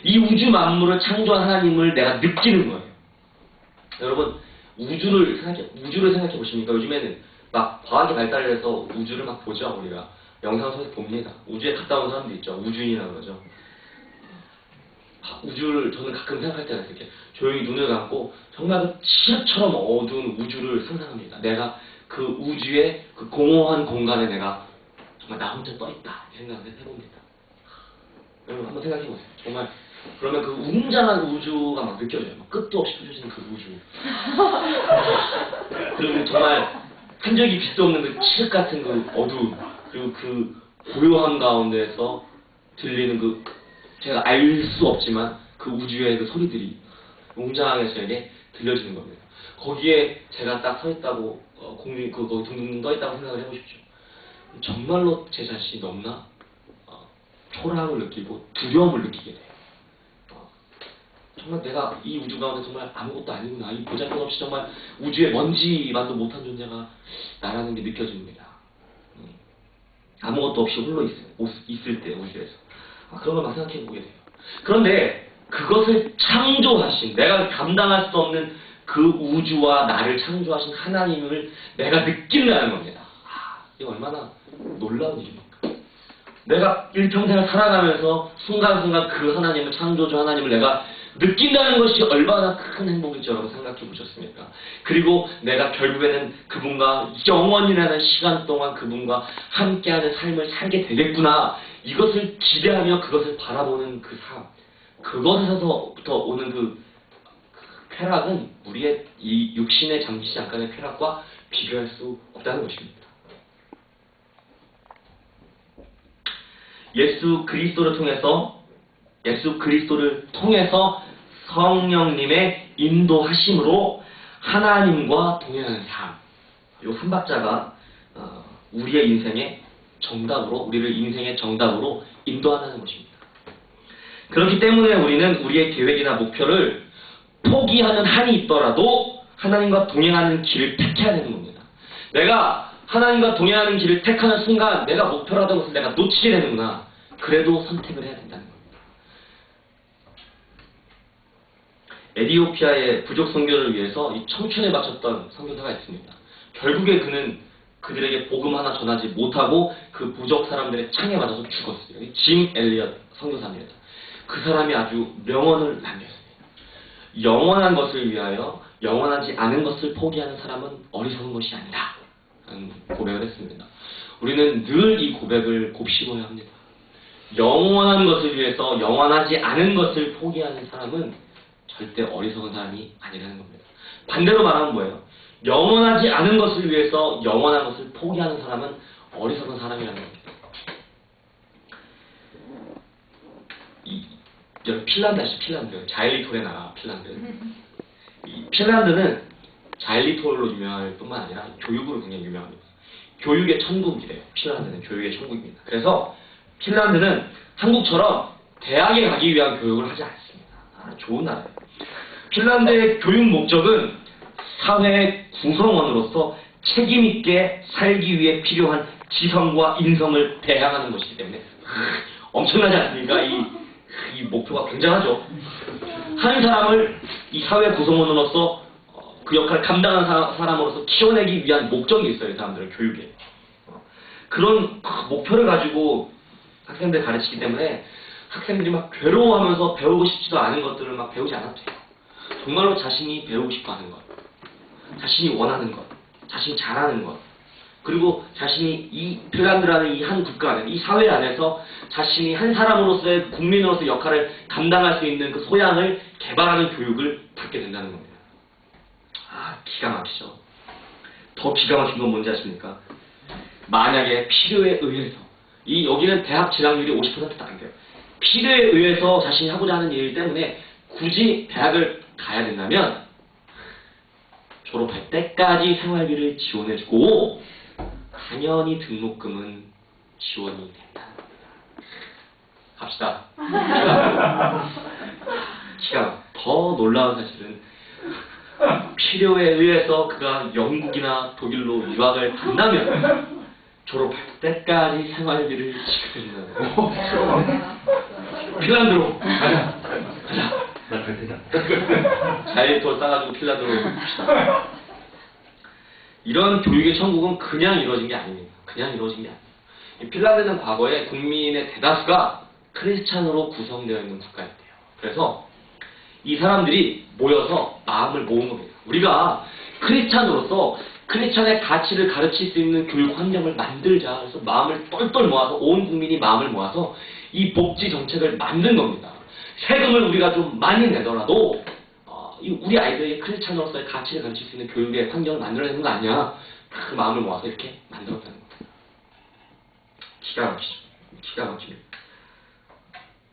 이 우주 만물을 창조한 하나님을 내가 느끼는 거예요. 여러분, 우주를 생각해 보십니까? 요즘에는 막 과학이 발달해서 우주를 막 보죠. 우리가 영상 속에서 봅니다. 우주에 갔다 온 사람도 있죠. 우주인이라고 그러죠. 우주를 저는 가끔 생각할 때가 있어요. 이렇게 조용히 눈을 감고 정말 그 지하처럼 어두운 우주를 상상합니다. 내가 그 우주의 그 공허한 공간에 내가 정말 나 혼자 떠있다 이 생각을 해봅니다. 여러분 한번 생각해보세요. 정말 그러면 그 웅장한 우주가 막 느껴져요. 막 끝도 없이 펼쳐지는 그 우주. 그리고 정말 한 적이 빛도 없는 그 칠흑 같은 그 어두움, 그리고 그 고요함 가운데서 들리는 그 제가 알 수 없지만 그 우주의 그 소리들이 웅장하게 저에게 들려지는 겁니다. 거기에 제가 딱 서 있다고 거기 둥둥 떠 있다고 생각을 해보십시오. 정말로 제 자신이 너무나 초라함을 느끼고 두려움을 느끼게 돼요. 정말 내가 이 우주 가운데 정말 아무것도 아니구나. 이 보잘것없이 정말 우주의 먼지만도 못한 존재가 나라는 게 느껴집니다. 아무것도 없이 홀로 있을 때 우주에서. 그런 걸 막 생각해 보게 돼요. 그런데 그것을 창조하신, 내가 감당할 수 없는 그 우주와 나를 창조하신 하나님을 내가 느낀다는 겁니다. 이게 얼마나 놀라운 일입니까? 내가 일평생을 살아가면서 순간순간 그 하나님을, 창조주 하나님을 내가 느낀다는 것이 얼마나 큰 행복일지 여러분 생각해 보셨습니까? 그리고 내가 결국에는 그분과 영원이라는 시간 동안 그분과 함께하는 삶을 살게 되겠구나. 이것을 기대하며 그것을 바라보는 그 삶. 그것에서부터 오는 그 쾌락은 우리의 이 육신에 잠기지 않는 쾌락과 비교할 수 없다는 것입니다. 예수 그리스도를 통해서 성령님의 인도하심으로 하나님과 동행하는 삶. 이 3박자가 우리의 인생의 정답으로, 우리를 인생의 정답으로 인도한다는 것입니다. 그렇기 때문에 우리는 우리의 계획이나 목표를 포기하는 한이 있더라도 하나님과 동행하는 길을 택해야 되는 겁니다. 내가 하나님과 동행하는 길을 택하는 순간 내가 목표라던 것을 내가 놓치게 되는구나. 그래도 선택을 해야 된다는 겁니다. 에티오피아의 부족 선교를 위해서 이 청춘을 바쳤던 선교사가 있습니다. 결국에 그는 그들에게 복음 하나 전하지 못하고 그 부족 사람들의 창에 맞아서 죽었어요. 짐 엘리엇 선교사입니다. 그 사람이 아주 명언을 남겼습니다. 영원한 것을 위하여 영원하지 않은 것을 포기하는 사람은 어리석은 것이 아니다. 라는 고백을 했습니다. 우리는 늘 이 고백을 곱씹어야 합니다. 영원한 것을 위해서 영원하지 않은 것을 포기하는 사람은 절대 어리석은 사람이 아니라는 겁니다. 반대로 말하면 뭐예요? 영원하지 않은 것을 위해서 영원한 것을 포기하는 사람은 어리석은 사람이라는 겁니다. 핀란드 아시죠? 핀란드. 자일리톨의 나라 핀란드. 이 핀란드는 자일리톨로 유명할 뿐만 아니라 교육으로 굉장히 유명합니다. 교육의 천국이래요. 핀란드는 교육의 천국입니다. 그래서 핀란드는 한국처럼 대학에 가기 위한 교육을 하지 않습니다. 좋은 나라예요. 핀란드의 교육 목적은 사회의 구성원으로서 책임있게 살기 위해 필요한 지성과 인성을 배양하는 것이기 때문에 엄청나지 않습니까? 이 목표가 굉장하죠. 한 사람을 이 사회 구성원으로서 그 역할을 감당하는 사람으로서 키워내기 위한 목적이 있어요. 이 사람들은 교육에. 그런 목표를 가지고 학생들 가르치기 때문에 학생들이 막 괴로워하면서 배우고 싶지도 않은 것들을 막 배우지 않아도 돼요. 정말로 자신이 배우고 싶어 하는 것, 자신이 원하는 것, 자신이 잘하는 것, 그리고 자신이 이 핀란드라는 이 한 국가 안에, 이 사회 안에서 자신이 한 사람으로서의 국민으로서의 역할을 감당할 수 있는 그 소양을 개발하는 교육을 받게 된다는 겁니다. 기가 막히죠. 더 기가 막힌 건 뭔지 아십니까? 만약에 필요에 의해서, 여기는 대학 진학률이 50%도 안 돼요. 필요에 의해서 자신이 하고자 하는 일 때문에 굳이 대학을 가야 된다면 졸업할 때까지 생활비를 지원해주고 당연히 등록금은 지원이 된다는 겁니다. 갑시다. 기가 더 놀라운 사실은 필요에 의해서 그가 영국이나 독일로 유학을 간다면 졸업할 때까지 생활비를 지급해준다는 거예요. 핀란드로 가자. 나 갈 테다. 자일리톨 싸가지고 핀란드로 갑시다. 이런 교육의 천국은 그냥 이루어진 게 아닙니다. 그냥 이루어진 게 아니에요. 핀란드는 과거에 국민의 대다수가 크리스찬으로 구성되어 있는 국가였대요. 그래서 이 사람들이 모여서 마음을 모은 겁니다. 우리가 크리스찬으로서 크리스찬의 가치를 가르칠 수 있는 교육 환경을 만들자. 그래서 마음을 똘똘 모아서, 온 국민이 마음을 모아서 이 복지 정책을 만든 겁니다. 세금을 우리가 좀 많이 내더라도 우리 아이들에게 크리스찬으로서의 가치를 가르칠 수 있는 교육의 환경을 만들어내는 거 아니야. 그 마음을 모아서 이렇게 만들었다는 겁니다. 기가 막히죠. 기가 막힙니다.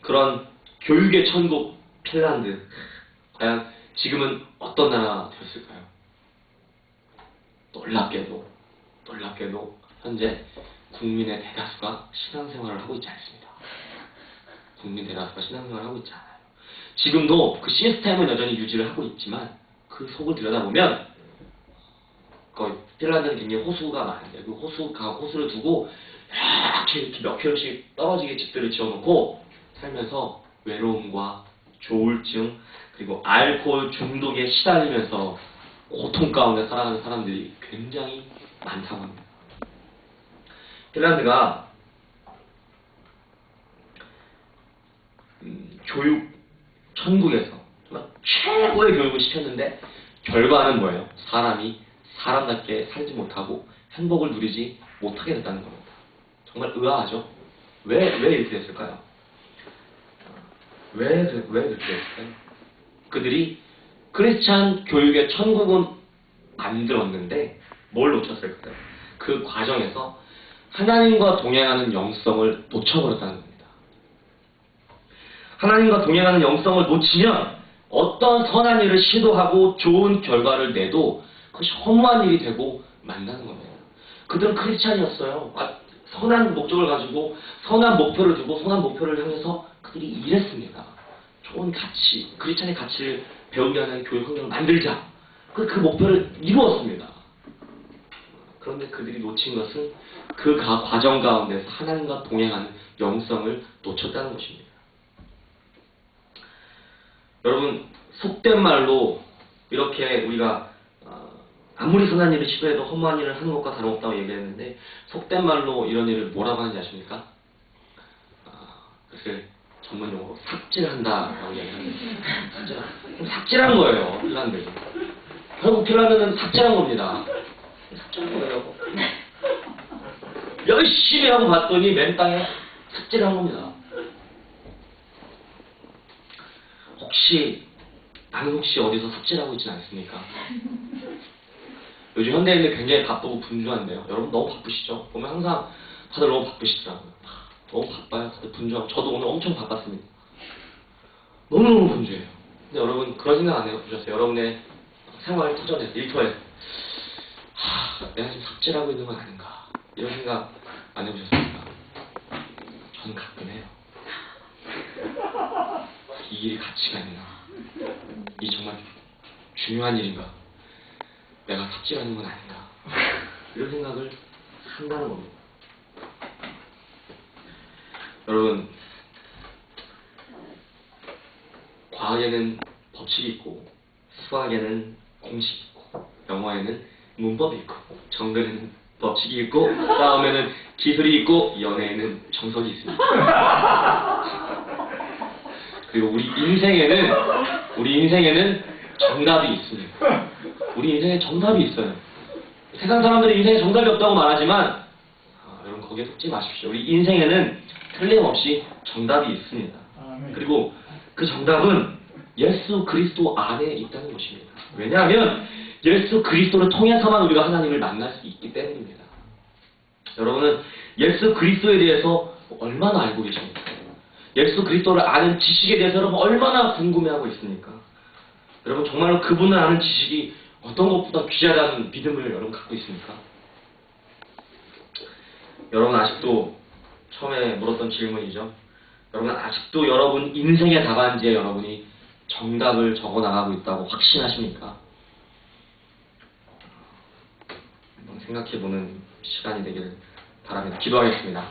그런 교육의 천국 핀란드, 과연 지금은 어떤 나라가 되었을까요? 놀랍게도 현재 국민의 대다수가 신앙생활을 하고 있지 않습니다. 국민 대다수가 신앙생활을 하고 있지 않아요. 지금도 그 시스템은 여전히 유지를 하고 있지만 그 속을 들여다보면 거의 핀란드는 굉장히 호수가 많은데 그 호수를 두고 이렇게 몇 킬로씩 떨어지게 집들을 지어놓고 살면서 외로움과 조울증 그리고 알코올 중독에 시달리면서 고통 가운데 살아가는 사람들이 굉장히 많다고 합니다. 핀란드가 교육 천국에서 정말 최고의 교육을 시켰는데 결과는 뭐예요? 사람이 사람답게 살지 못하고 행복을 누리지 못하게 됐다는 겁니다. 정말 의아하죠? 왜 이렇게 됐을까요? 왜 그렇게 됐을까요? 그들이 크리스찬 교육의 천국은 만들었는데 뭘 놓쳤을까요? 그 과정에서 하나님과 동행하는 영성을 놓쳐버렸다는 겁니다. 하나님과 동행하는 영성을 놓치면 어떤 선한 일을 시도하고 좋은 결과를 내도 그것이 허무한 일이 되고 만다는 겁니다. 그들은 크리스찬이었어요. 선한 목적을 가지고 선한 목표를 두고 선한 목표를 향해서 그들이 일했습니다. 좋은 가치, 크리스찬의 가치를 배우게 하는 교육 환경을 만들자. 그 목표를 이루었습니다. 그런데 그들이 놓친 것은 그 과정 가운데서 하나님과 동행하는 영성을 놓쳤다는 것입니다. 여러분, 속된 말로 이렇게 우리가 아무리 선한 일을 시도해도 허무한 일을 하는 것과 다름없다고 얘기했는데 속된 말로 이런 일을 뭐라고 하는지 아십니까? 그것을 전문용어로 삽질한다라고 얘기합니다. 삽질한 거예요. 필란들이. 결국 필란들은 삽질한 겁니다. 삽질한 거예요. 열심히 하고 봤더니 맨 땅에 삽질한 겁니다. 나는 혹시 어디서 삽질하고 있지는 않습니까? 요즘 현대인들 굉장히 바쁘고 분주한데요. 여러분 너무 바쁘시죠? 보면 항상 다들 너무 바쁘시더라고요. 너무 바빠요. 다들 분주하고. 저도 오늘 엄청 바빴습니다. 너무너무 분주해요. 근데 여러분 그런 생각 안 해보셨어요? 여러분의 생활 터전에서, 일터에서 내가 지금 삽질하고 있는 건 아닌가? 이런 생각 안 해보셨습니까? 저는 가끔 해요. 이 일이 가치가 있나? 이 정말 중요한 일인가? 내가 삽질하는 건 아닌가? 이런 생각을 한다는 겁니다. 여러분, 과학에는 법칙이 있고 수학에는 공식이 있고 영어에는 문법이 있고 정글에는 법칙이 있고 싸움에는 기술이 있고 연애에는 정석이 있습니다. 그리고 우리 인생에는 정답이 있습니다. 우리 인생에 정답이 있어요. 세상 사람들이 인생에 정답이 없다고 말하지만 여러분 거기에 속지 마십시오. 우리 인생에는 틀림없이 정답이 있습니다. 그리고 그 정답은 예수 그리스도 안에 있다는 것입니다. 왜냐하면 예수 그리스도를 통해서만 우리가 하나님을 만날 수 있기 때문입니다. 여러분은 예수 그리스도에 대해서 얼마나 알고 계십니까? 예수 그리스도를 아는 지식에 대해서 여러분 얼마나 궁금해하고 있습니까? 여러분 정말로 그분을 아는 지식이 어떤 것보다 귀하다는 믿음을 여러분 갖고 있습니까? 여러분 아직도 처음에 물었던 질문이죠. 여러분 아직도 여러분 인생의 답안지에 여러분이 정답을 적어 나가고 있다고 확신하십니까? 한번 생각해보는 시간이 되기를 바랍니다. 기도하겠습니다.